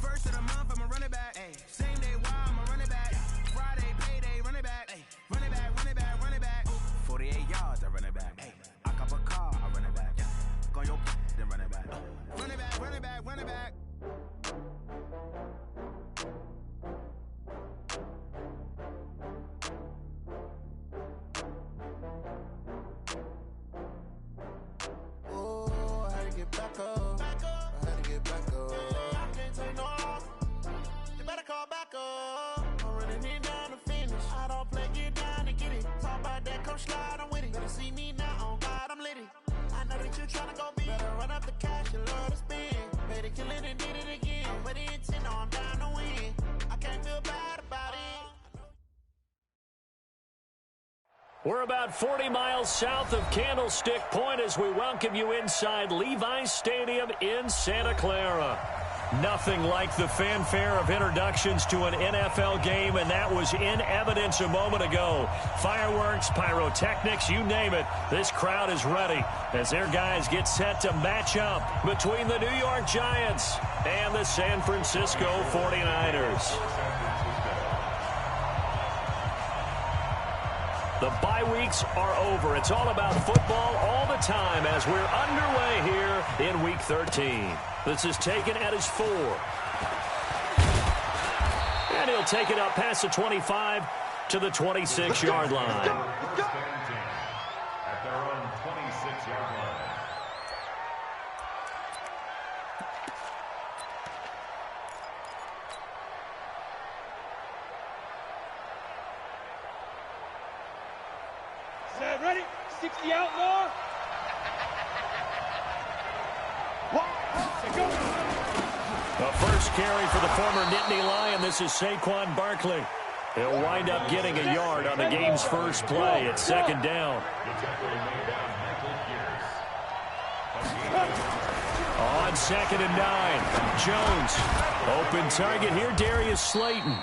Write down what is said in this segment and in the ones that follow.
First of the month, I'm a running back. Same day, why I'm a running back. Friday, payday, running back. Running back, running back, running back. 48 yards, I run it back. I cop a car, I run it back. Go your then run it back. Running back, running back, running back. Oh, I had to get back up. I had to get back up. I can't take no off. You better call back up. I'm running it down to finish. I don't play, get down to get it. Talk about that, come slide, I'm with it. Better see me now, on God, I'm litty. I know that you tryna go big. Better run up the cash, you love to spend. Better kill it and did it again. I'm with the intent, no, I'm down to win. I can't feel bad about it. We're about 40 miles south of Candlestick Point as we welcome you inside Levi's Stadium in Santa Clara. Nothing like the fanfare of introductions to an NFL game, and that was in evidence a moment ago. Fireworks, pyrotechnics, you name it. This crowd is ready as their guys get set to match up between the New York Giants and the San Francisco 49ers. The bye weeks are over. It's all about football all the time as we're underway here in Week 13. This is taken at his 4. And he'll take it up past the 25 to the 26-yard line. At their own 26-yard line. Set, ready? 60 outlaw. The first carry for the former Nittany Lion. This is Saquon Barkley. He'll wind up getting a yard on the game's first play at second down. On 2nd and 9, Jones. Open target here, Darius Slayton.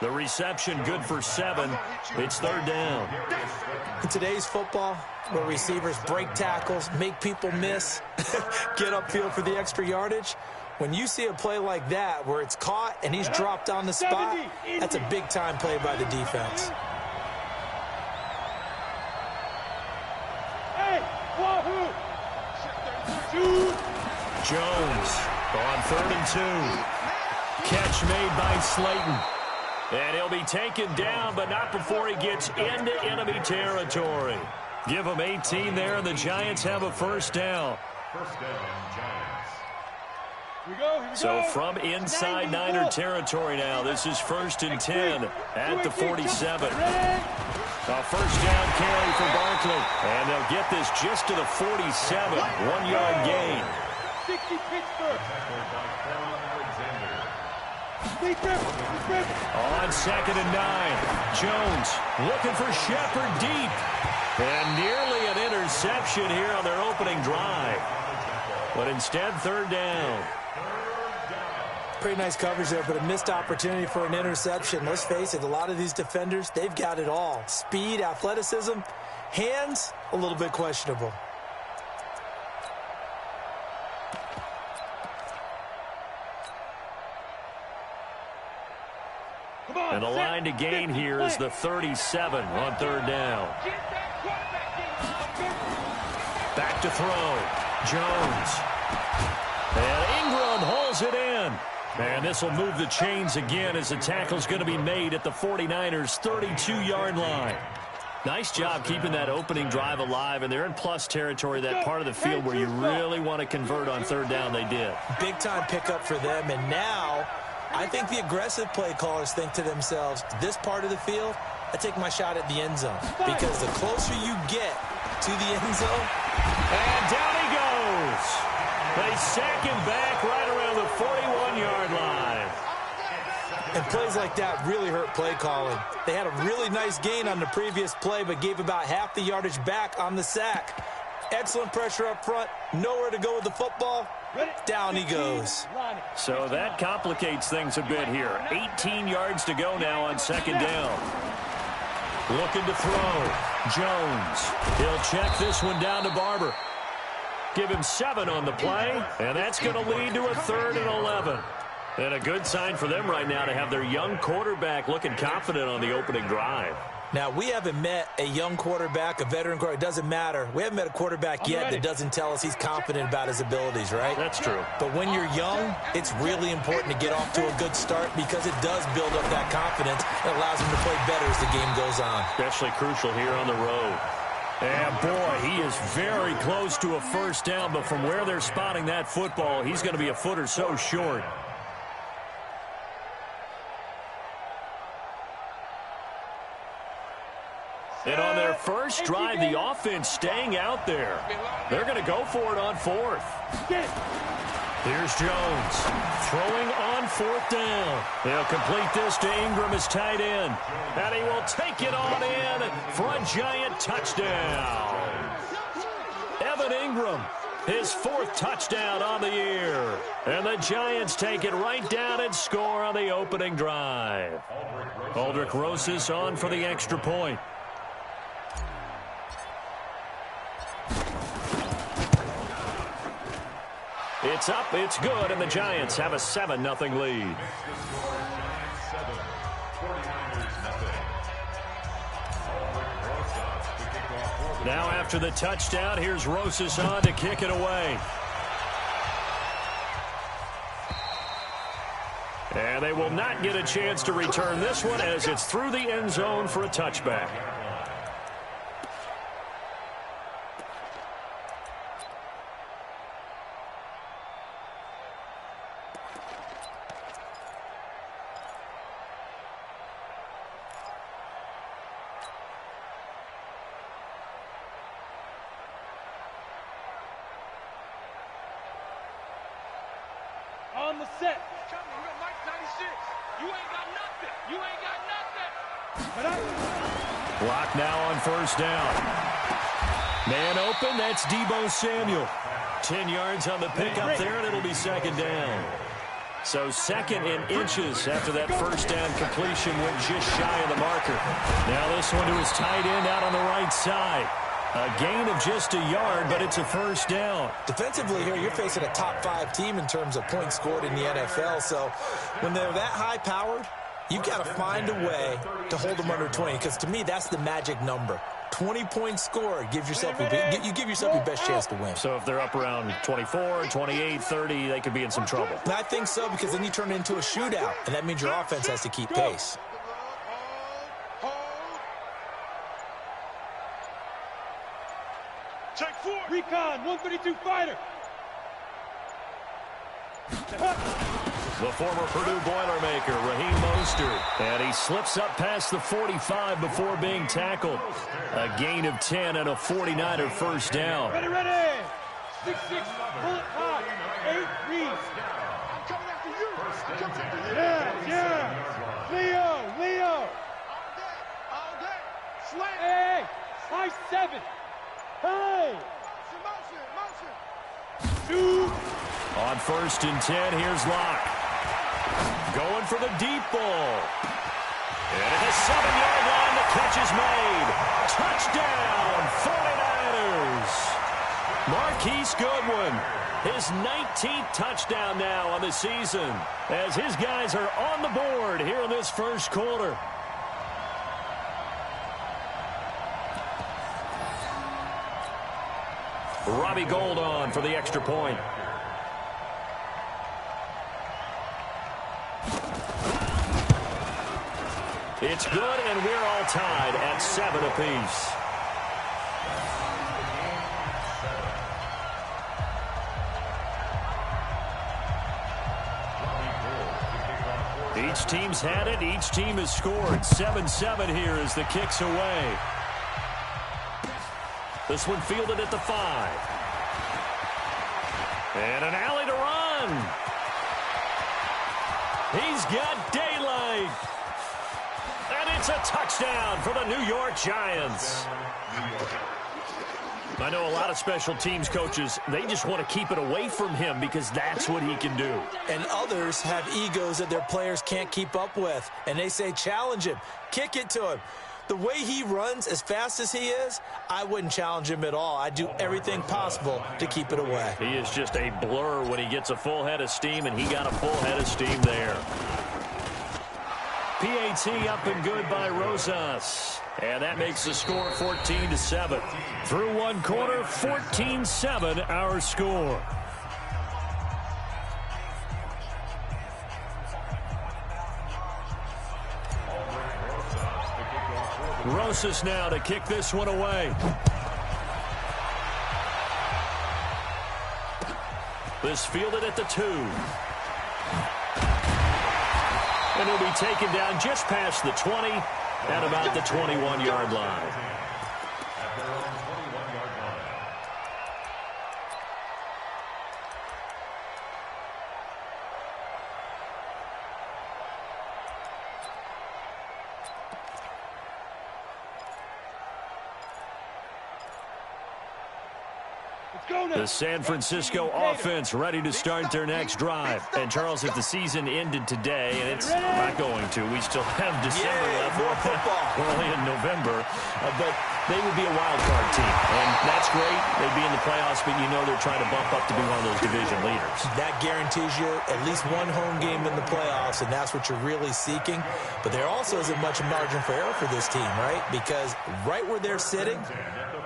The reception good for 7. It's 3rd down. In today's football, where receivers break tackles, make people miss, get upfield for the extra yardage, when you see a play like that where it's caught and he's dropped on the spot, that's a big-time play by the defense. Hey, wahoo! Jones on 3rd and 2. Catch made by Slayton. And he'll be taken down, but not before he gets into enemy territory. Give him 18 there, and the Giants have a first down. First down, Giants. Here we go. So from inside Niner territory now, this is 1st and 10 at the 47. A first down carry for Barkley. And they'll get this just to the 47. 1-yard gain. 60 Pittsburgh. On 2nd and 9, Jones looking for Shepard deep. And nearly an interception here on their opening drive. But instead, 3rd down. Pretty nice coverage there, but a missed opportunity for an interception. Let's face it, a lot of these defenders, they've got it all. Speed, athleticism, hands, a little bit questionable. And the line to gain here is the 37 on 3rd down. Back to throw. Jones. And Ingram hauls it in. And this will move the chains again as the tackle's going to be made at the 49ers' 32-yard line. Nice job keeping that opening drive alive, and they're in plus territory, that part of the field where you really want to convert on 3rd down. They did. Big-time pickup for them, and now I think the aggressive play callers think to themselves, this part of the field, I take my shot at the end zone. Because the closer you get to the end zone. And down he goes. They sack him back right around the 41-yard line. And plays like that really hurt play calling. They had a really nice gain on the previous play, but gave about half the yardage back on the sack. Excellent pressure up front. Nowhere to go with the football. Down he goes. So that complicates things a bit here. 18 yards to go now on 2nd down. Looking to throw. Jones. He'll check this one down to Barber. Give him 7 on the play, and that's going to lead to a 3rd and 11. And a good sign for them right now to have their young quarterback looking confident on the opening drive. Now, we haven't met a young quarterback, a veteran quarterback. It doesn't matter. We haven't met a quarterback yet that doesn't tell us he's confident about his abilities, right? That's true. But when you're young, it's really important to get off to a good start because it does build up that confidence. It allows him to play better as the game goes on. Especially crucial here on the road. And, boy, he is very close to a first down, but from where they're spotting that football, he's going to be a foot or so short. And on their first drive, the offense staying out there. They're going to go for it on 4th. Here's Jones throwing on 4th down. They'll complete this to Ingram as tight end. And he will take it on in for a giant touchdown. Evan Ingram, his 4th touchdown on the year. And the Giants take it right down and score on the opening drive. Aldrich Rosas on for the extra point. It's up, it's good, and the Giants have a 7-0 lead. Now after the touchdown, here's Rosas on to kick it away. And they will not get a chance to return this one as it's through the end zone for a touchback. On the set. You ain't got nothing. You ain't got nothing. Block now on first down. Man open, that's Deebo Samuel. 10 yards on the pickup there, and it'll be 2nd down. So 2nd in inches after that first down completion went just shy of the marker. Now this one to his tight end out on the right side. A gain of just a yard, but it's a first down. Defensively here, you're facing a top 5 team in terms of points scored in the NFL. So when they're that high-powered, you've got to find a way to hold them under 20, because to me, that's the magic number. 20 points scored, you give yourself your best chance to win. So if they're up around 24, 28, 30, they could be in some trouble. And I think so, because then you turn it into a shootout, and that means your offense has to keep pace. Check 4. Recon, 132 fighter. The former Purdue Boilermaker, Raheem Mostert. And he slips up past the 45 before being tackled. A gain of 10 and a 49er first down. Ready, ready. 6-6, bullet hot. 8 reads. I'm coming after you. I'm coming after you. Yeah. Leo. All day. Slant. Hey. High 7. Hey. Motion. Two. On 1st and 10, here's Locke. Going for the deep ball. And at the 7-yard line, the catch is made. Touchdown, 49ers. Marquise Goodwin, his 19th touchdown now on the season, as his guys are on the board here in this first quarter. Robbie Gould on for the extra point. It's good, and we're all tied at 7 apiece. Each team's had it. Each team has scored. 7-7 here as the kick's away. This one fielded at the 5. And an alley to run. He's got daylight. And it's a touchdown for the New York Giants. I know a lot of special teams coaches, they just want to keep it away from him because that's what he can do. And others have egos that their players can't keep up with. And they say, challenge him, kick it to him. The way he runs as fast as he is, I wouldn't challenge him at all. I'd do everything possible to keep it away. He is just a blur when he gets a full head of steam, and he got a full head of steam there. PAT up and good by Rosas. And that makes the score 14-7. Through one quarter, 14-7 our score. Rosas now to kick this one away. This fielded at the 2. And he'll be taken down just past the 20 at about the 21-yard line. The San Francisco offense ready to start their next drive. And, Charles, if the season ended today, and it's not going to, we still have December left. More football. We're only in November. But they would be a wild card team. And that's great. They'd be in the playoffs, but you know they're trying to bump up to be one of those division leaders. That guarantees you at least one home game in the playoffs, and that's what you're really seeking. But there also isn't much margin for error for this team, right? Because right where they're sitting,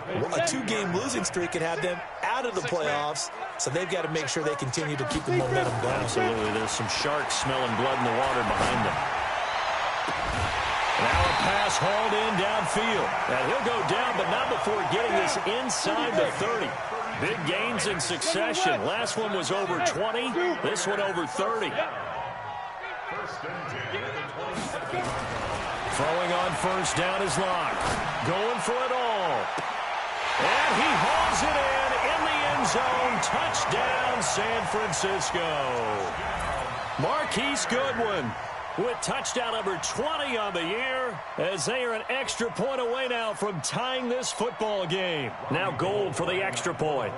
a 2-game losing streak could have them out of the playoffs, so they've got to make sure they continue to keep the momentum going. Absolutely. There's some sharks smelling blood in the water behind them. Now a pass hauled in downfield. And he'll go down, but not before getting this inside the 30. Big gains in succession. Last one was over 20. This one over 30. Throwing on first down is Locke. Going for it all. And he hauls it in the end zone. Touchdown, San Francisco. Marquise Goodwin with touchdown number 20 on the year, as they are an extra point away now from tying this football game. Now Gold for the extra point.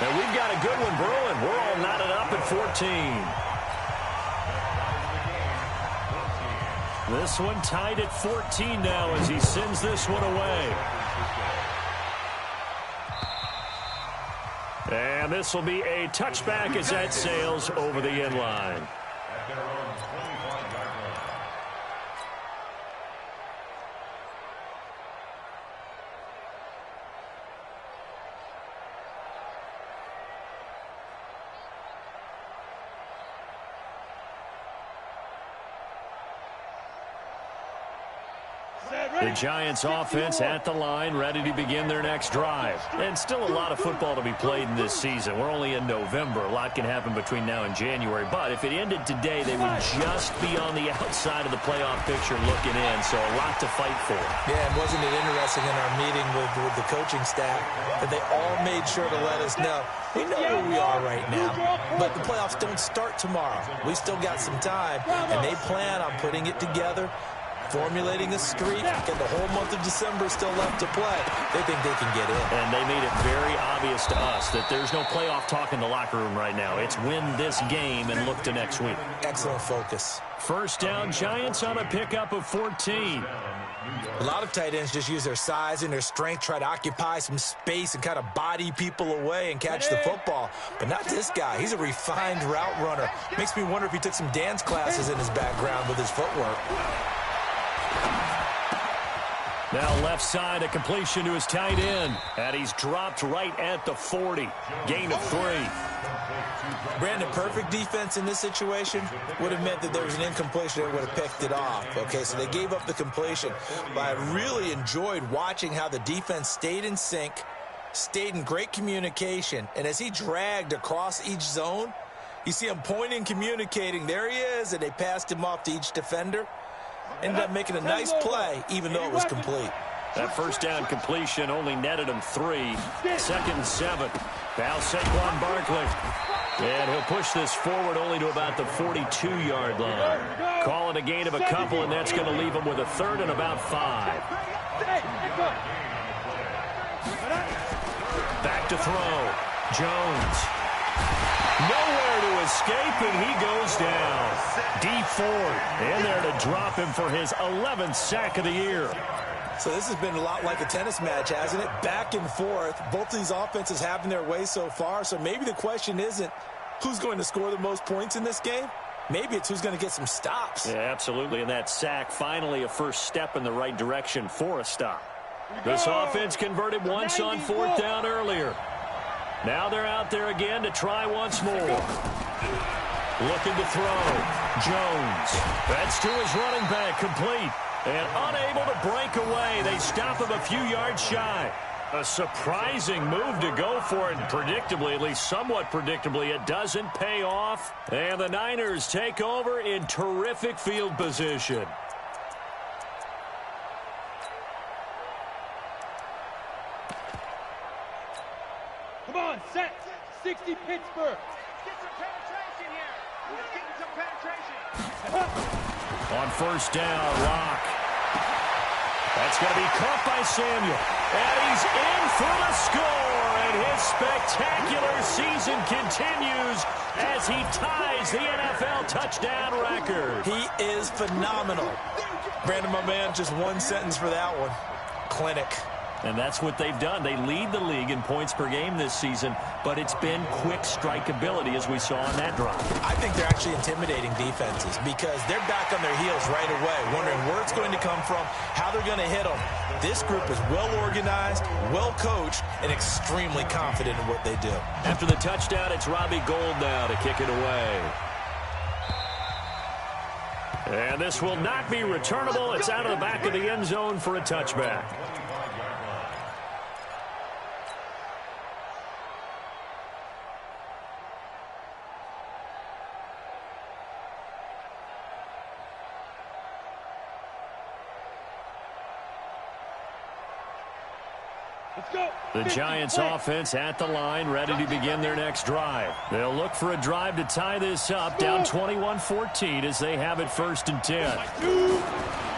And we've got a good one brewing. We're all knotted up at 14. This one tied at 14 now as he sends this one away. And this will be a touchback as that sails over the end line. The Giants offense at the line, ready to begin their next drive. And still a lot of football to be played in this season. We're only in November. A lot can happen between now and January. But if it ended today, they would just be on the outside of the playoff picture looking in. So a lot to fight for. Yeah, and wasn't it interesting in our meeting with the coaching staff that they all made sure to let us know, we know where we are right now, but the playoffs don't start tomorrow. We still got some time, and they plan on putting it together, formulating a streak, and the whole month of December is still left to play. They think they can get in. And they made it very obvious to us that there's no playoff talk in the locker room right now. It's win this game and look to next week. Excellent focus. First down, Giants on a pickup of 14. A lot of tight ends just use their size and their strength, try to occupy some space and kind of body people away and catch the football. But not this guy. He's a refined route runner. Makes me wonder if he took some dance classes in his background with his footwork. Now left side, a completion to his tight end. And he's dropped right at the 40. Gain of 3. Brandon, perfect defense in this situation would have meant that there was an incompletion that would have picked it off. Okay, so they gave up the completion. But I really enjoyed watching how the defense stayed in sync, stayed in great communication. And as he dragged across each zone, you see him pointing, communicating. There he is, and they passed him off to each defender. Ended up making a nice play, even though it was complete. That first down completion only netted him 3. 2nd and 7. Now Saquon Barkley. And he'll push this forward only to about the 42-yard line. Calling a gain of a couple, and that's going to leave him with a 3rd and about 5. Back to throw. Jones. Nowhere to escape, and he goes down. Deep forward. In there to drop him for his 11th sack of the year. So this has been a lot like a tennis match, hasn't it? Back and forth. Both of these offenses having their way so far. So maybe the question isn't who's going to score the most points in this game. Maybe it's who's going to get some stops. Yeah, absolutely. And that sack, finally a first step in the right direction for a stop. This offense converted once on 4th down earlier. Now they're out there again to try once more. Looking to throw. Jones. That's to his running back, complete. And unable to break away. They stop him a few yards shy. A surprising move to go for it. And predictably, at least somewhat predictably, it doesn't pay off. And the Niners take over in terrific field position. Come on, set. 60 Pittsburgh. Get some penetration here. Let's get some penetration. On 1st down, Lock. That's going to be caught by Samuel. And he's in for the score. And his spectacular season continues as he ties the NFL touchdown record. He is phenomenal. Brandon, my man, just one sentence for that one. Clinic. And that's what they've done. They lead the league in points per game this season, but it's been quick strikeability as we saw on that drive. I think they're actually intimidating defenses because they're back on their heels right away, wondering where it's going to come from, how they're going to hit them. This group is well organized, well coached, and extremely confident in what they do. After the touchdown, it's Robbie Gould now to kick it away. And this will not be returnable. It's out of the back of the end zone for a touchback. The Giants offense at the line, ready to begin their next drive. They'll look for a drive to tie this up, down 21-14 as they have it 1st and 10.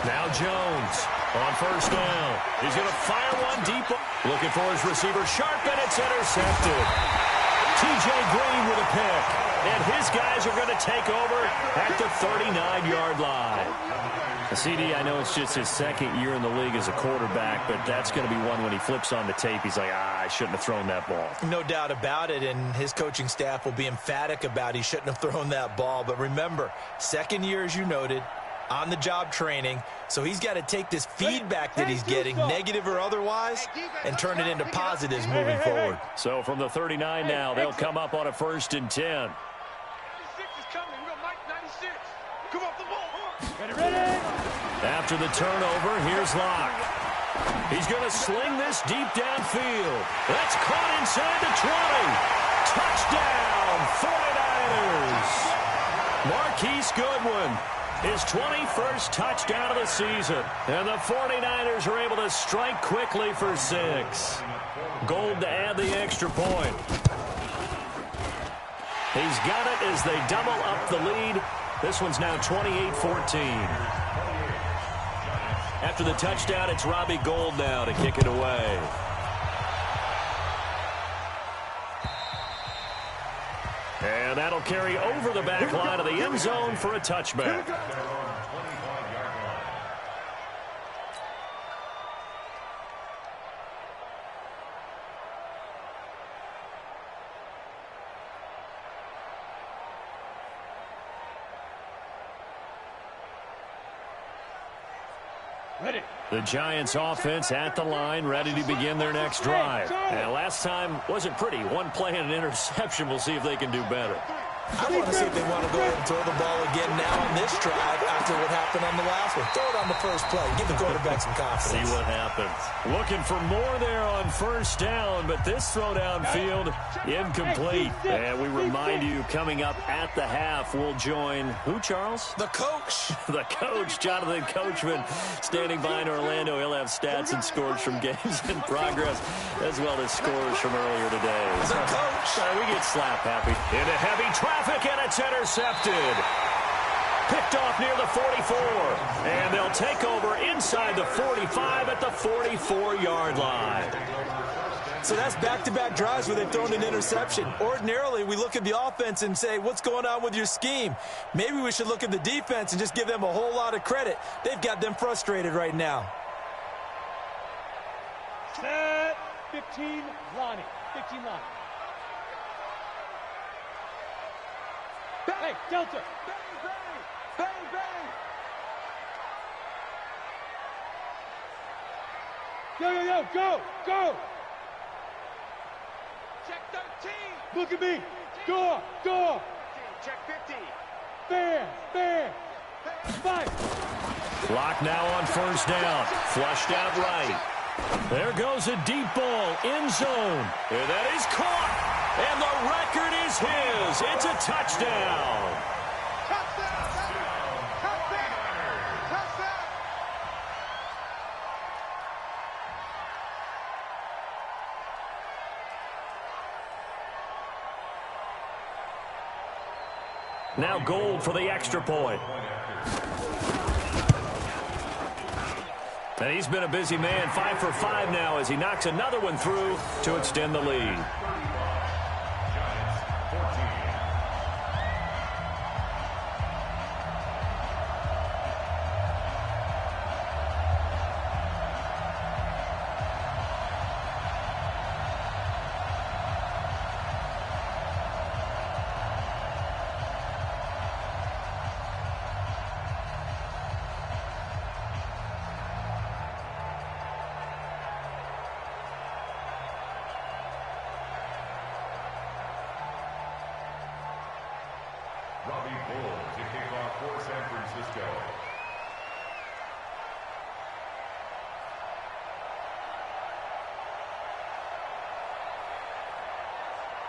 Now Jones on 1st down. He's going to fire one deep. Looking for his receiver, Sharp, and it's intercepted. T.J. Green with a pick. And his guys are going to take over at the 39-yard line. CD, I know it's just his 2nd year in the league as a quarterback, but that's going to be one when he flips on the tape, he's like, I shouldn't have thrown that ball. No doubt about it, and his coaching staff will be emphatic about he shouldn't have thrown that ball. But remember, 2nd year, as you noted, on-the-job training, so he's got to take this feedback that he's getting, negative or otherwise, and turn it into positives moving forward. So from the 39 now, they'll come up on a 1st and 10. 96 is coming. We got Mike 96. Come off the ball. Ready? After the turnover, here's Locke. He's going to sling this deep downfield. That's caught inside the 20. Touchdown, 49ers. Marquise Goodwin, his 21st touchdown of the season. And the 49ers are able to strike quickly for 6. Gould to add the extra point. He's got it as they double up the lead. This one's now 28-14. After the touchdown, it's Robbie Gould now to kick it away. And that'll carry over the back line of the end zone for a touchback. The Giants offense at the line, ready to begin their next drive. And last time wasn't pretty. One play and an interception. We'll see if they can do better. I want to see if they want to go ahead and throw the ball again now on this drive after what happened on the last one. Throw it on the first play. Give the quarterback some confidence. See what happens. Looking for more there on 1st down, but this throw downfield incomplete. And we remind you, coming up at the half, we'll join who, Charles? The coach. The coach, Jonathan Coachman, standing by in Orlando. He'll have stats and scores from games in progress, as well as scores from earlier today. The coach. Sorry, we get slap happy. Into heavy traffic, and it's intercepted. Picked off near the 44. And they'll take over inside the 45 at the 44-yard line. So that's back-to-back drives where they've thrown an interception. Ordinarily, we look at the offense and say, what's going on with your scheme? Maybe we should look at the defense and just give them a whole lot of credit. They've got them frustrated right now. Set 15, Lonnie. 15 Lonnie. Hey, Delta. Bang, bang. Bang, bang. Go. Check 13. Look at me. Door. Check 50. Fair. 5. Clock now on first down. Flushed out right. There goes a deep ball. End zone. And that is caught. And the record is his. It's a touchdown. Now Gold for the extra point. And he's been a busy man, 5 for 5 now as he knocks another one through to extend the lead. To kick off for San Francisco.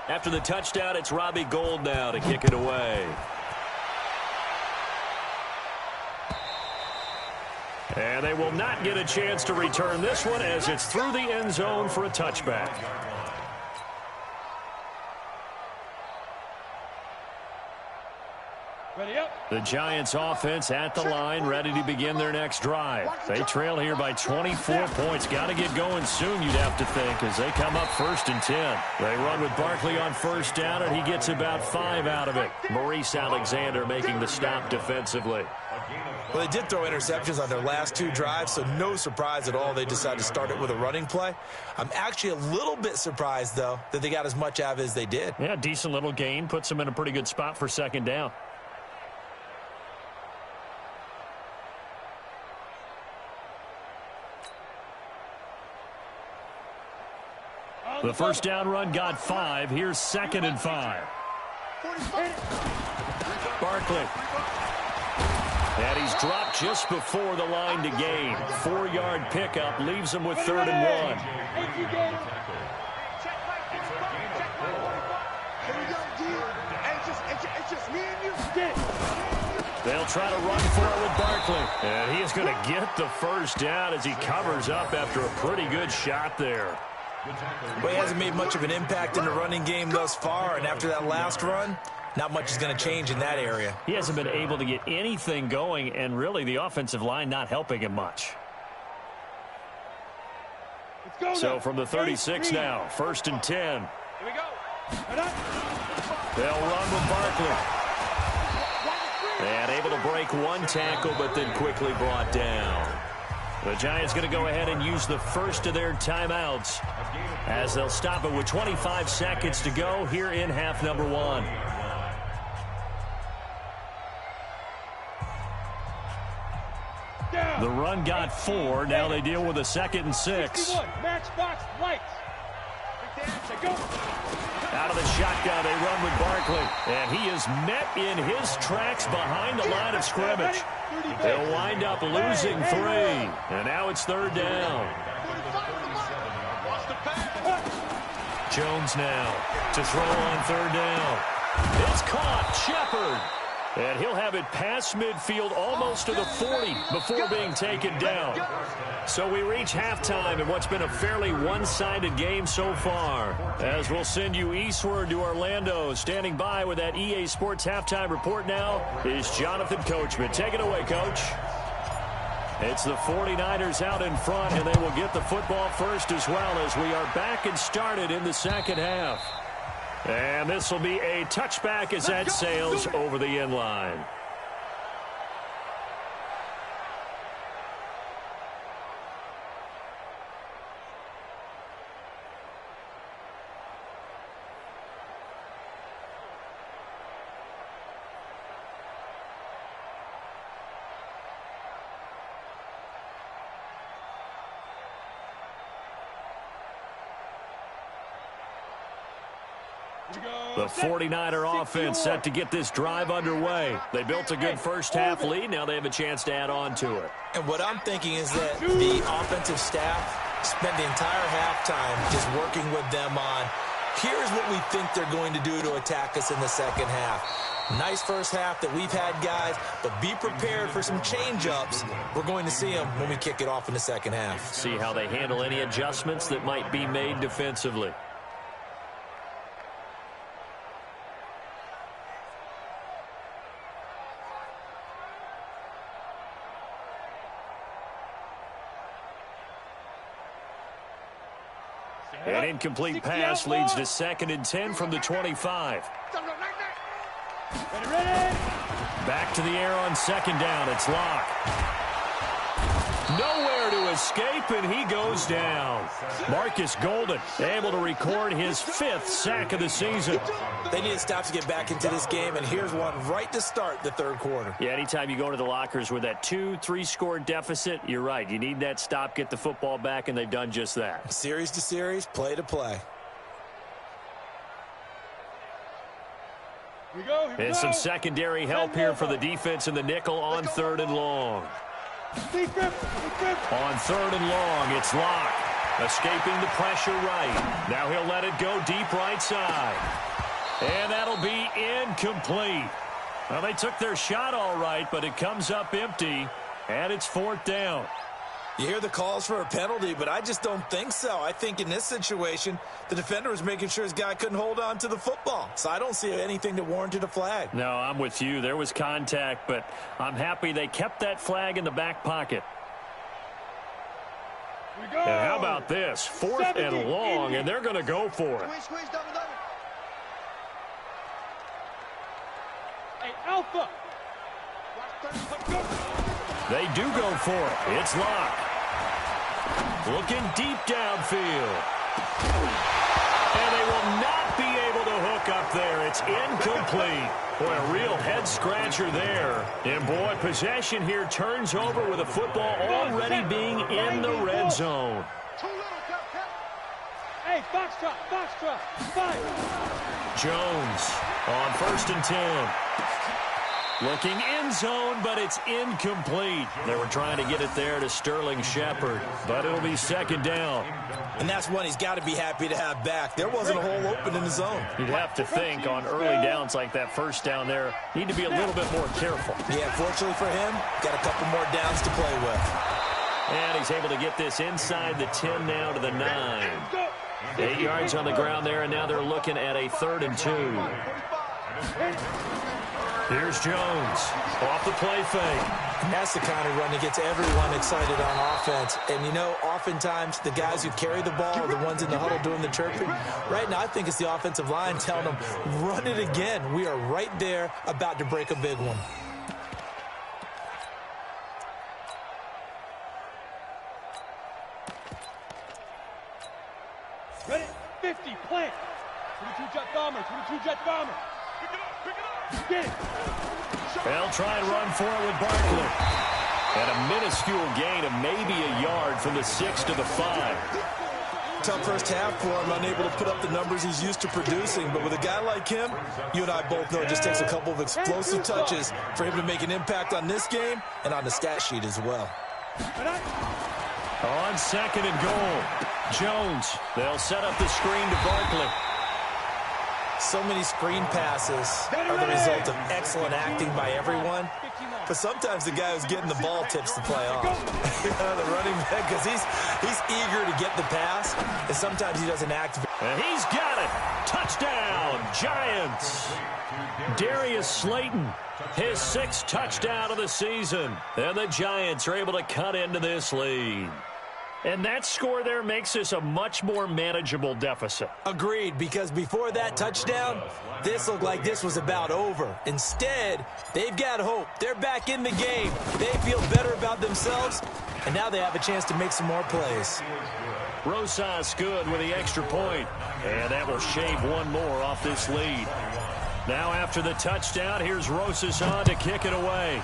After the touchdown, it's Robbie Gould now to kick it away. And they will not get a chance to return this one as it's through the end zone for a touchback. Ready up. The Giants offense at the line, ready to begin their next drive. They trail here by 24 points. Got to get going soon, you'd have to think, as they come up 1st and 10. They run with Barkley on first down, and he gets about 5 out of it. Maurice Alexander making the stop defensively. Well, they did throw interceptions on their last 2 drives, so no surprise at all they decided to start it with a running play. I'm actually a little bit surprised, though, that they got as much out of it as they did. Yeah, decent little gain. Puts them in a pretty good spot for 2nd down. The first down run got 5. Here's 2nd and 5. Barkley. And he's dropped just before the line to gain. 4-yard pickup leaves him with 3rd and 1. They'll try to run for it with Barkley. And he is going to get the first down as he covers up after a pretty good shot there. Well, he hasn't made much of an impact in the running game thus far, and after that last run, not much is going to change in that area. He hasn't been able to get anything going, and really the offensive line not helping him much. So from the 36 now, 1st and 10. Here we go. They'll run with Barkley. And able to break 1 tackle, but then quickly brought down. The Giants going to go ahead and use the first of their timeouts as they'll stop it with 25 seconds to go here in half number 1. The run got 4. Now they deal with a 2nd and 6. Matchbox lights. Out of the shotgun, they run with Barkley. And he is met in his tracks behind the line of scrimmage. They'll wind up losing 3. And now it's 3rd down. Jones now to throw on 3rd down. It's caught. Shepard. And he'll have it past midfield almost to the 40 before being taken down. So we reach halftime in what's been a fairly one-sided game so far. As we'll send you eastward to Orlando. Standing by with that EA Sports halftime report now is Jonathan Coachman. Take it away, Coach. It's the 49ers out in front, and they will get the football first as well as we are back and started in the second half. And this will be a touchback as that sails over the end line. The 49er offense set to get this drive underway. They built a good first-half lead. Now they have a chance to add on to it. And what I'm thinking is that the offensive staff spent the entire halftime just working with them on, here's what we think they're going to do to attack us in the second half. Nice first half that we've had, guys, but be prepared for some change-ups. We're going to see them when we kick it off in the second half. See how they handle any adjustments that might be made defensively. An incomplete pass leads to 2nd and 10 from the 25. Back to the air on 2nd down. It's Locke. Nowhere to escape, and he goes down. Marcus Golden able to record his 5th sack of the season. They need to stop to get back into this game, and here's one right to start the third quarter. Yeah, anytime you go to the lockers with that 2-3 score deficit, you're right. You need that stop, get the football back, and they've done just that. Series to series, play to play. And some secondary help here for the defense in the nickel on 3rd and long. On 3rd and long, it's Locke. Escaping the pressure right. Now he'll let it go deep right side. And that'll be incomplete. Well, they took their shot all right, but it comes up empty, and it's 4th down. You hear the calls for a penalty, but I just don't think so. I think in this situation, the defender was making sure his guy couldn't hold on to the football. So I don't see anything that warranted a flag. No, I'm with you. There was contact, but I'm happy they kept that flag in the back pocket. And how about this? 4th and long, and they're going to go for it. Hey, Alpha. They do go for it. It's Locke. Looking deep downfield. And they will not be able to hook up there. It's incomplete. Boy, a real head-scratcher there. And, boy, possession here turns over with the football already being in the red zone. Hey, Foxtrot, 5. Jones on 1st and 10. Looking end zone, but it's incomplete. They were trying to get it there to Sterling Shepard, but it'll be 2nd down. And that's one he's got to be happy to have back. There wasn't a hole open in the zone. You'd have to think on early downs like that 1st down there, need to be a little bit more careful. Yeah, fortunately for him, got a couple more downs to play with. And he's able to get this inside the 10 now to the 9. 8 yards on the ground there, and now they're looking at a 3rd and 2. Here's Jones off the play fake. And that's the kind of run that gets everyone excited on offense. And, you know, oftentimes the guys who carry the ball are the ones in the huddle doing the chirping. Right now, I think it's the offensive line telling them, run it again. We are right there about to break a big one. Ready? 50, plant. 22-jet bomber, 22-jet bomber. Get it. They'll try and run for it with Barkley. And a minuscule gain of maybe a yard from the 6 to the 5. Tough first half for him, unable to put up the numbers he's used to producing. But with a guy like him, you and I both know it just takes a couple of explosive touches for him to make an impact on this game and on the stat sheet as well. On 2nd and goal, Jones. They'll set up the screen to Barkley. So many screen passes are the result of excellent acting by everyone. But sometimes the guy who's getting the ball tips the play off. The running back, because he's eager to get the pass, and sometimes he doesn't act. And he's got it. Touchdown, Giants. Darius Slayton, his 6th touchdown of the season. And the Giants are able to cut into this lead. And that score there makes this a much more manageable deficit. Agreed, because before that touchdown, this looked like this was about over. Instead, they've got hope. They're back in the game. They feel better about themselves, and now they have a chance to make some more plays. Rosas good with the extra point, and that will shave one more off this lead. Now after the touchdown, here's Rosas on to kick it away.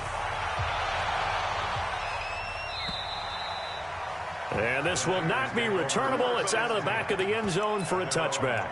And this will not be returnable. It's out of the back of the end zone for a touchback.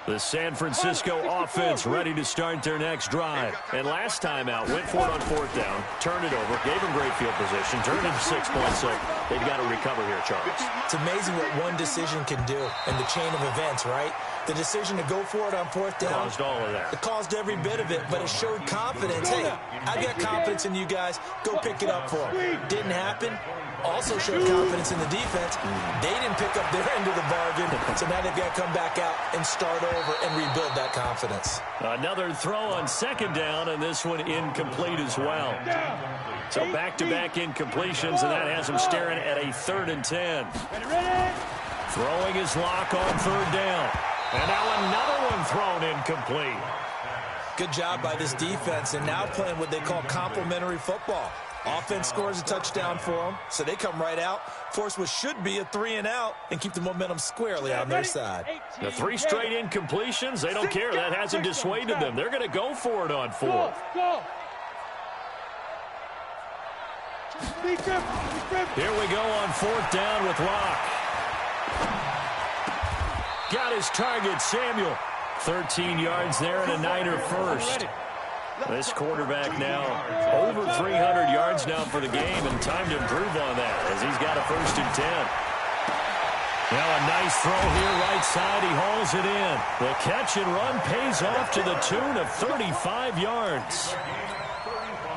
The San Francisco offense ready to start their next drive. And last time out, went for it on 4th down, turned it over, gave them great field position, turned into 6 points. So they've got to recover here, Charles. It's amazing what one decision can do in the chain of events, right? The decision to go for it on 4th down. Caused all of that. It caused every bit of it, but it showed confidence. Hey, I've got confidence in you guys. Go pick it up for them. Didn't happen. Also showed confidence in the defense. They didn't pick up their end of the bargain, so now they've got to come back out and start over and rebuild that confidence. Another throw on 2nd down, and this one incomplete as well. So back-to-back incompletions, and that has them staring at a 3rd and 10. Throwing his lock on 3rd down. And now another one thrown incomplete. Good job by this defense, and now playing what they call complementary football. Offense scores a touchdown for them, so they come right out, force what should be a 3-and-out, and keep the momentum squarely on their side. The 3 straight incompletions, they don't care. That hasn't dissuaded them. They're going to go for it on 4th. Here we go on 4th down with Locke. Got his target, Samuel. 13 yards there and a Niner first. This quarterback now over 300 yards now for the game, and time to improve on that as he's got a 1st and 10. Now a nice throw here right side. He hauls it in. The catch and run pays off to the tune of 35 yards.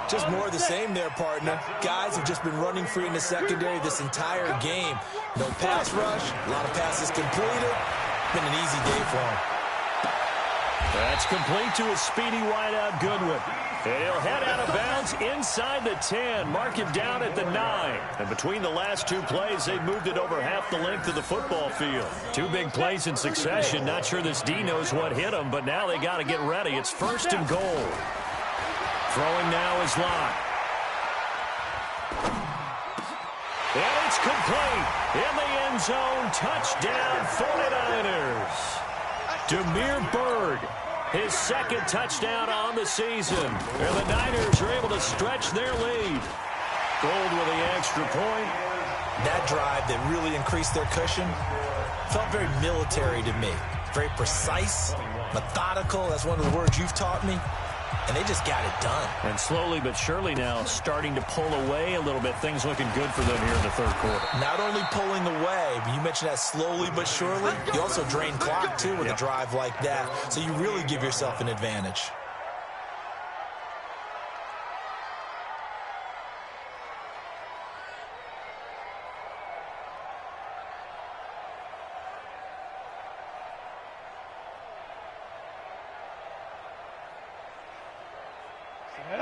Just more of the same there, partner. Guys have just been running free in the secondary this entire game. No pass rush, a lot of passes completed. Been an easy day for him. That's complete to a speedy wideout Goodwin. And he'll head out of bounds inside the 10. Mark him down at the 9. And between the last 2 plays, they've moved it over half the length of the football field. 2 big plays in succession. Not sure this D knows what hit him, but now they got to get ready. It's 1st and goal. Throwing now is Locke. And it's complete. In the end zone, touchdown 49ers. Demir Bird, his 2nd touchdown on the season. And the Niners are able to stretch their lead. Gold with the extra point. That drive that really increased their cushion felt very military to me. Very precise, methodical. That's one of the words you've taught me. And they just got it done. And slowly but surely now starting to pull away a little bit. Things looking good for them here in the 3rd quarter. Not only pulling away, but you mentioned that slowly but surely. You also drain clock, too, with a drive like that. So you really give yourself an advantage.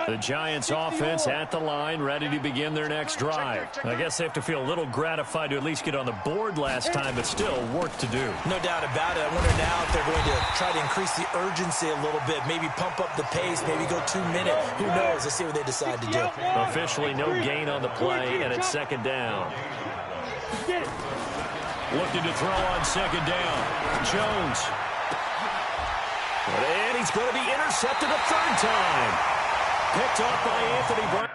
The Giants offense at the line, ready to begin their next drive. I guess they have to feel a little gratified to at least get on the board last time, but still work to do. No doubt about it. I wonder now if they're going to try to increase the urgency a little bit, maybe pump up the pace, maybe go 2 minute. Who knows? Let's see what they decide to do. Officially no gain on the play, and it's 2nd down. Looking to throw on 2nd down. Jones. And he's going to be intercepted a 3rd time. Picked up by Anthony Brown.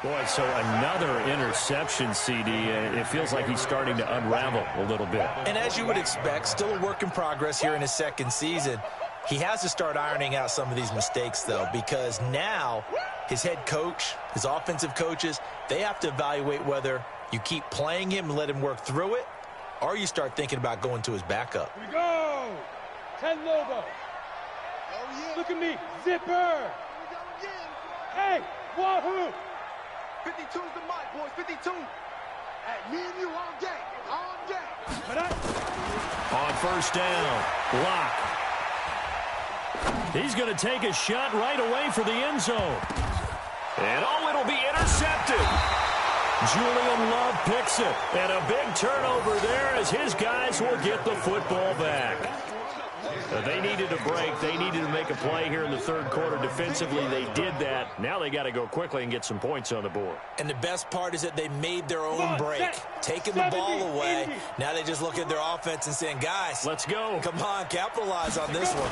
Boy, so another interception, CD. It feels like he's starting to unravel a little bit. And as you would expect, still a work in progress here in his second season. He has to start ironing out some of these mistakes, though, because now his head coach, his offensive coaches, they have to evaluate whether you keep playing him and let him work through it, or you start thinking about going to his backup. Here we go. 10 logo. Look at me. Zipper. Hey, wahoo. 52's the mic, boys. 52. Hey, me and you all day. All day. On first down, Locke. He's going to take a shot right away for the end zone. And, oh, it'll be intercepted. Julian Love picks it. And a big turnover there as his guys will get the football back. They needed a break. They needed to make a play here in the third quarter. Defensively, they did that. Now they got to go quickly and get some points on the board. And the best part is that they made their own break, taking the ball away. Now they just look at their offense and saying, guys, let's go. Come on, capitalize on this one.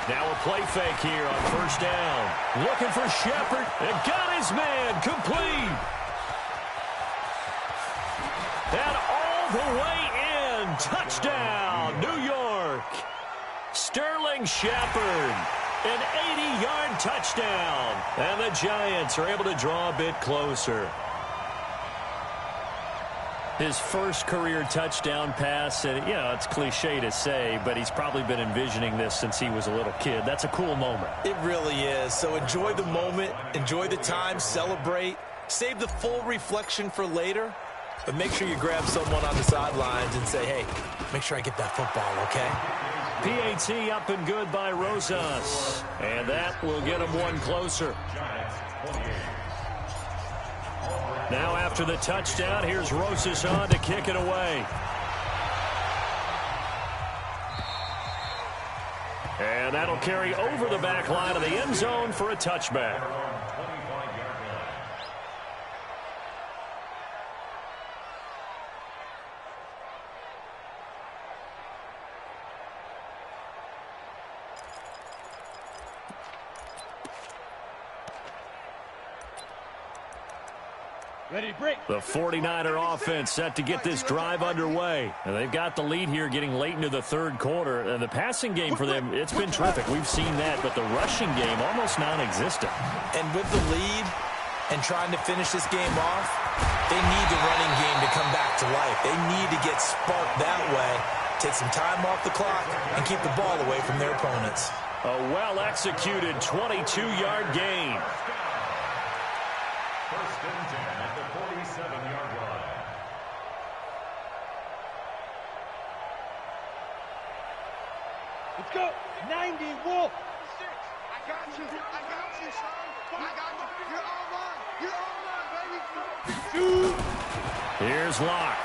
Now a play fake here on first down. Looking for Shepard. And got his man complete. And all the way in. Touchdown, New York. Sterling Shepard. An 80-yard touchdown. And the Giants are able to draw a bit closer. His first career touchdown pass, and, you know, it's cliche to say, but he's probably been envisioning this since he was a little kid. That's a cool moment. It really is. So enjoy the moment, enjoy the time, celebrate, save the full reflection for later, but make sure you grab someone on the sidelines and say, hey, make sure I get that football, okay? PAT up and good by Rosas, and that will get him one closer. Now after the touchdown, here's Rosas on to kick it away. And that'll carry over the back line of the end zone for a touchback. Ready to break. The 49er offense set to get this drive underway. And they've got the lead here getting late into the third quarter. And the passing game for them, it's been terrific. We've seen that, but the rushing game almost non-existent. And with the lead and trying to finish this game off, they need the running game to come back to life. They need to get sparked that way, take some time off the clock, and keep the ball away from their opponents. A well-executed 22-yard gain. First and 10 at the 47-yard line. Let's go. 90, Wolf. I got you, son. I got you. You're all mine. You're all mine, baby. Shoot. Here's Locke.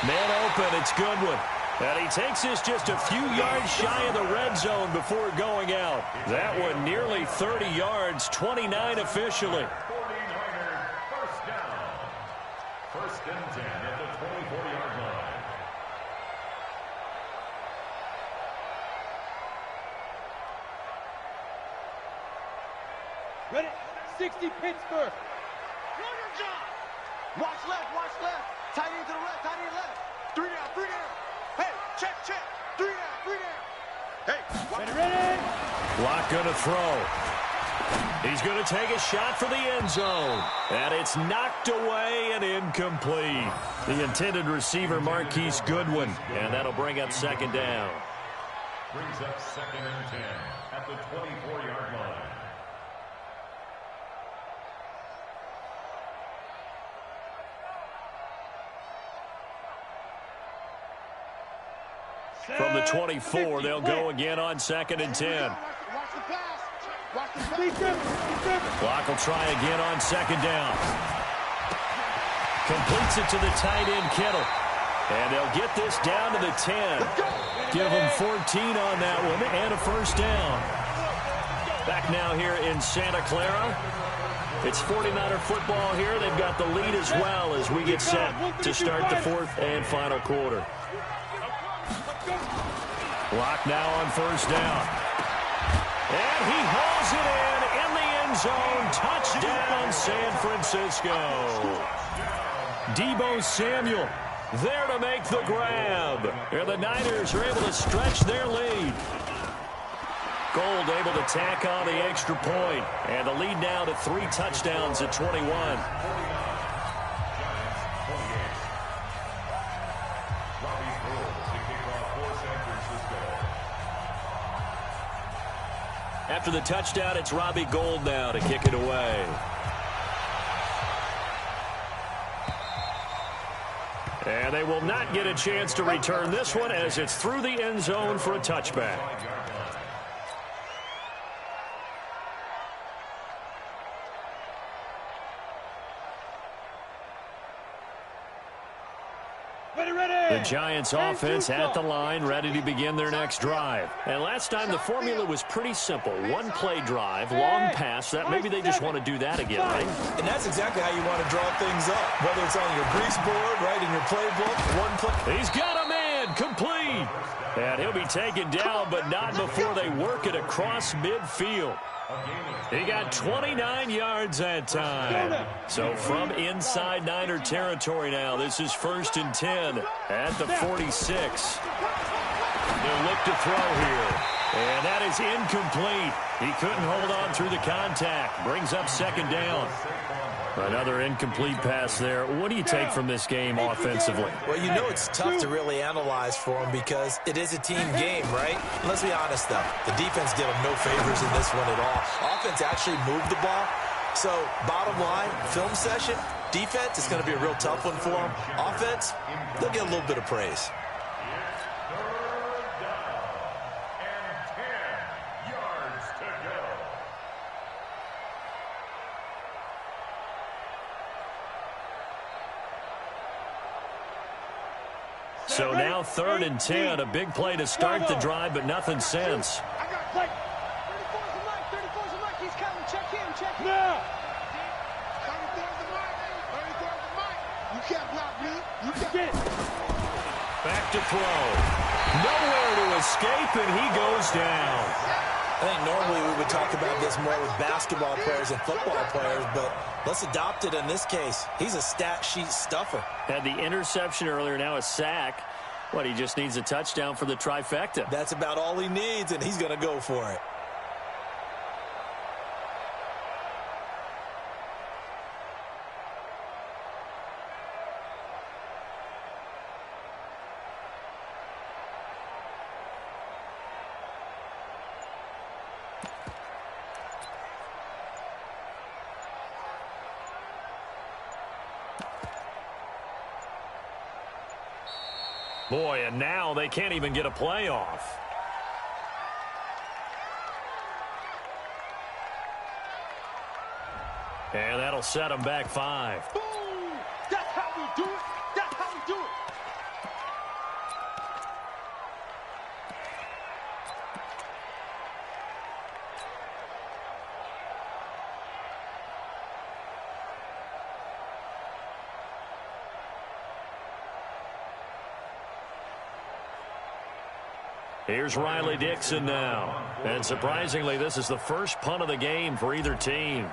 Man open, it's Goodwin. And he takes this just a few yards shy of the red zone before going out. That one nearly 30 yards, 29 officially. 49ers first down. First and 10 at the 24-yard line. Ready. 60 Pittsburgh. Watch left, watch left. Tight end to the left, tight end left. 3 down, 3 down. Hey, check. 3 down, 3 down. Hey, Ready. Locke going to throw. He's going to take a shot for the end zone. And it's knocked away and incomplete. The intended receiver, Marquise Goodwin. And that'll bring up second down. Brings up second and 10 at the 24-yard line. From the 24, they'll go again on second and 10. watch the pass. Watch the pass. Please, Clock will try again on second down. Completes it to the tight end, Kittle. And they'll get this down to the 10. Give them 14 on that one and a first down. Back now here in Santa Clara. It's 49er football here. They've got the lead as well as we get set to start the fourth and final quarter. Lock now on first down. And he hauls it in the end zone. Touchdown, San Francisco. Deebo Samuel there to make the grab. And the Niners are able to stretch their lead. Gold able to tack on the extra point. And the lead now to 3 touchdowns at 21. After the touchdown, it's Robbie Gould now to kick it away. And they will not get a chance to return this one as it's through the end zone for a touchback. The Giants offense at the line, ready to begin their next drive. And last time the formula was pretty simple. One play drive, long pass. That maybe they just want to do that again, right? And that's exactly how you want to draw things up. Whether it's on your grease board, right, in your playbook, one play. He's got a man, complete. And he'll be taken down, but not before they work it across midfield. He got 29 yards that time. So from inside Niner territory now, this is 1st and 10 at the 46. They'll look to throw here. And that is incomplete. He couldn't hold on through the contact. Brings up 2nd down. Another incomplete pass there. What do you take from this game offensively? Well, you know it's tough to really analyze for them because it is a team game, right? Let's be honest, though. The defense did them no favors in this one at all. Offense actually moved the ball. So, bottom line, film session, defense is going to be a real tough one for them. Offense, they'll get a little bit of praise. So now 3rd and 10, a big play to start the drive, but nothing since. I got play. 34's a mic. 34's a mic. He's coming. Check him. Check him. Now. 34's a mic. 34's a mic. You can't block me. You can't. Back to throw. Nowhere to escape, and he goes down. I think normally we would talk about this more with basketball players and football players, but let's adopt it in this case. He's a stat sheet stuffer. Had the interception earlier, now a sack. What, he just needs a touchdown for the trifecta. That's about all he needs, and he's going to go for it. Boy, and now they can't even get a playoff. And that'll set them back 5. Boom. That's how we do it. That's how we do it. Here's Riley Dixon now. And surprisingly, this is the first punt of the game for either team.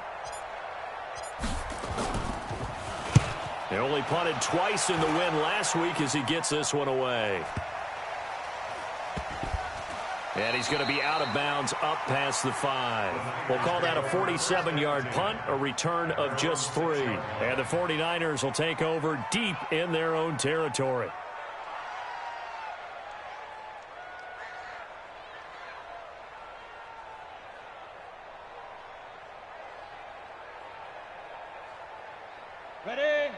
He only punted twice in the win last week as he gets this one away. And he's going to be out of bounds up past the 5. We'll call that a 47-yard punt, a return of just 3. And the 49ers will take over deep in their own territory.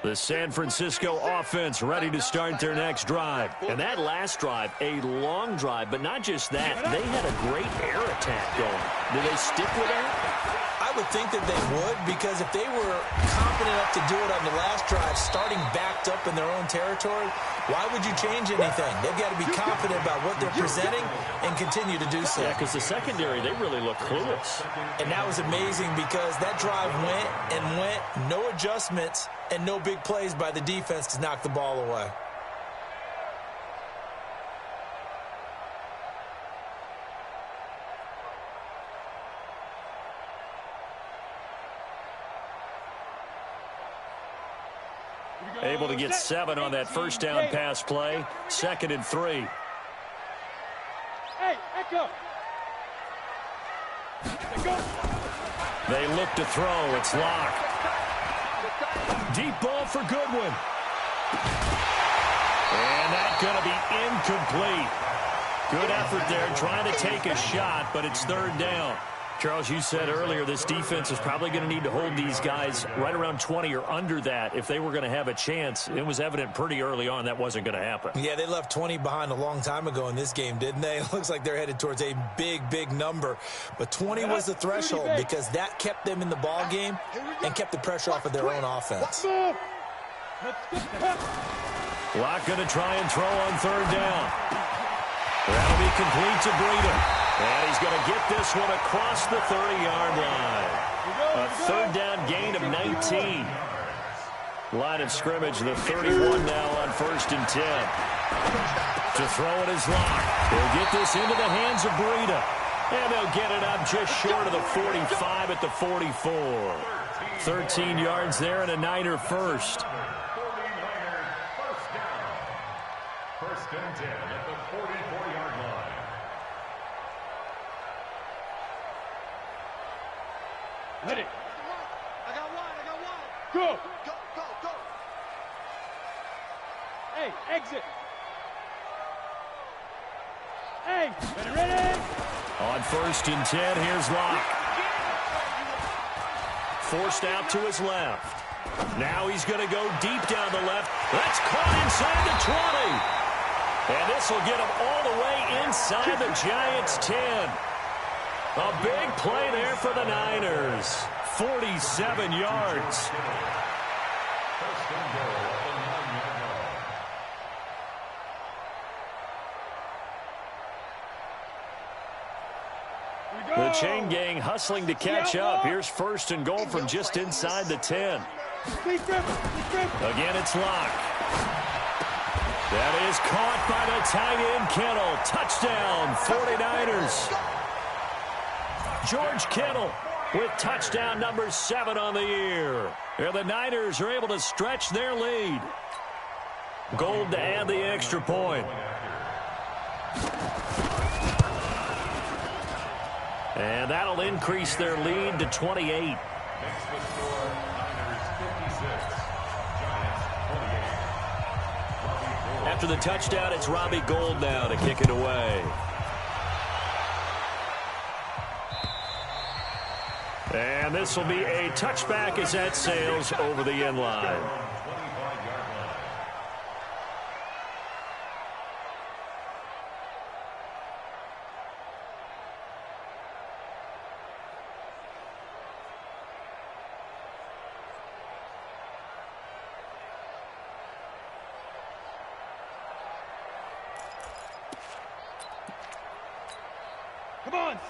The San Francisco offense ready to start their next drive. And that last drive, a long drive, but not just that. They had a great air attack going. Do they stick with that? I would think that they would, because if they were confident enough to do it on the last drive, starting backed up in their own territory, why would you change anything? They've got to be confident about what they're presenting and continue to do so. Yeah, because the secondary, they really look clueless. And that was amazing because that drive went and went, no adjustments, and no big plays by the defense to knock the ball away. able to get 7 on that first down pass play. 2nd and 3. Hey, echo. They look to throw. It's locked. Deep ball for Goodwin. And that's going to be incomplete. Good effort there trying to take a shot, but it's 3rd down. Charles, you said earlier this defense is probably going to need to hold these guys right around 20 or under that if they were going to have a chance. It was evident pretty early on that wasn't going to happen. Yeah, they left 20 behind a long time ago in this game, didn't they? It looks like they're headed towards a big, big number. But 20 was the threshold because that kept them in the ball game and kept the pressure off of their own offense. Locke going to try and throw on 3rd down. That'll be complete to Breida. And he's going to get this one across the 30-yard line. A 3rd down gain of 19. Line of scrimmage, the 31 now on 1st and 10. To throw it is Locke. He'll get this into the hands of Breida. And they'll get it up just short of the 45 at the 44. 13 yards there and a Niner first. 1st and 10 at the 44-yard line. Hit it. I got one. Go. Hey, exit. Hey, ready? On 1st and 10, here's Locke. Forced out to his left. Now he's going to go deep down the left. That's caught inside the 20. And this will get him all the way inside the Giants' 10. A big play there for the Niners. 47 yards. The chain gang hustling to catch up. Here's 1st and goal from just inside the 10. Again, it's Locke. That is caught by the tight end, Kittle. Touchdown, 49ers. George Kittle with touchdown number 7 on the year. And the Niners are able to stretch their lead. Gold to add the extra point. And that'll increase their lead to 28. Next to score, Niners 56, Giants 28. After the touchdown, it's Robbie Gould now to kick it away. And this will be a touchback as that sails over the end line.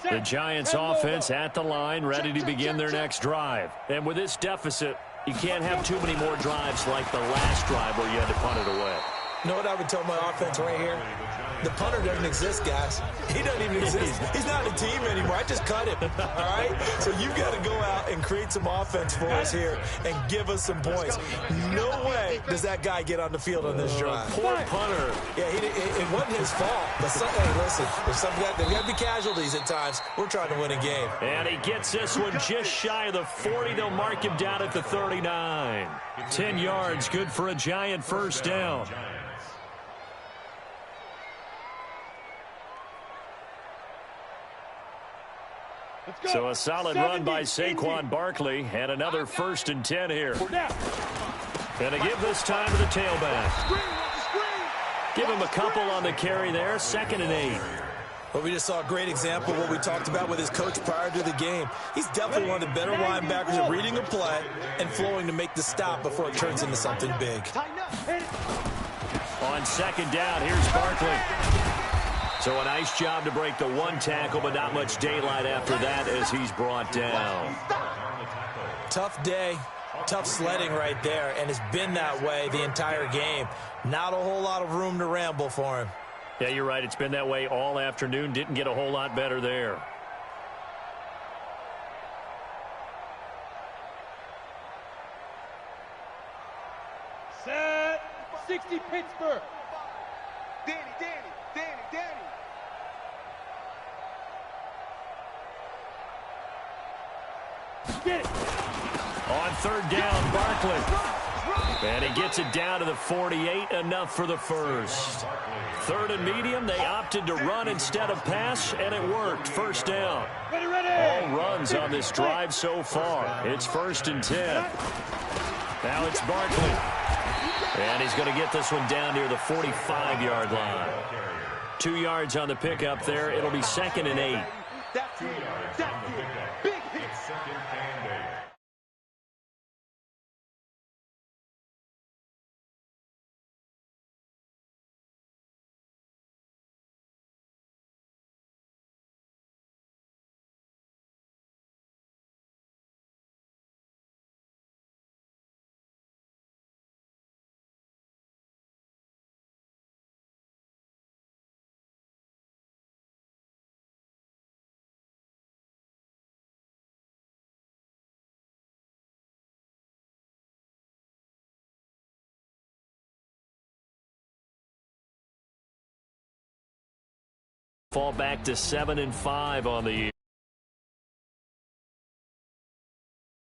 The Giants offense at the line, ready to begin their next drive. And with this deficit, you can't have too many more drives like the last drive where you had to punt it away. You know what I would tell my offense right here? The punter doesn't exist, guys. He doesn't even exist. He's not a team anymore. I just cut him, all right? So you've got to go out and create some offense for us here and give us some points. No way does that guy get on the field on this drive. Poor punter. Yeah, it wasn't his fault. But hey, listen, there's got to be casualties at times. We're trying to win a game. And he gets this one just shy of the 40. They'll mark him down at the 39. 10 yards, good for a Giant first down. So a solid run by Saquon Barkley and another 1st and 10 here. And to give this time to the tailback. Give him a couple on the carry there. 2nd and 8. Well, we just saw a great example of what we talked about with his coach prior to the game. He's definitely one of the better linebackers at reading a play and flowing to make the stop before it turns into something big. On 2nd down, here's Barkley. So a nice job to break the 1 tackle, but not much daylight after that as he's brought down. Tough day, tough sledding right there, and it's been that way the entire game. Not a whole lot of room to ramble for him. Yeah, you're right. It's been that way all afternoon. Didn't get a whole lot better there. Set. 60 Pittsburgh. Danny. Get it. On third down, Barkley. And he gets it down to the 48, enough for the first. Third and medium, they opted to run instead of pass, and it worked. First down. All runs on this drive so far. It's 1st and 10. Now it's Barkley. And he's going to get this one down near the 45-yard line. 2 yards on the pickup there. It'll be 2nd and 8. That's it. Big hit. Second and 8. Fall back to 7-5 on the year.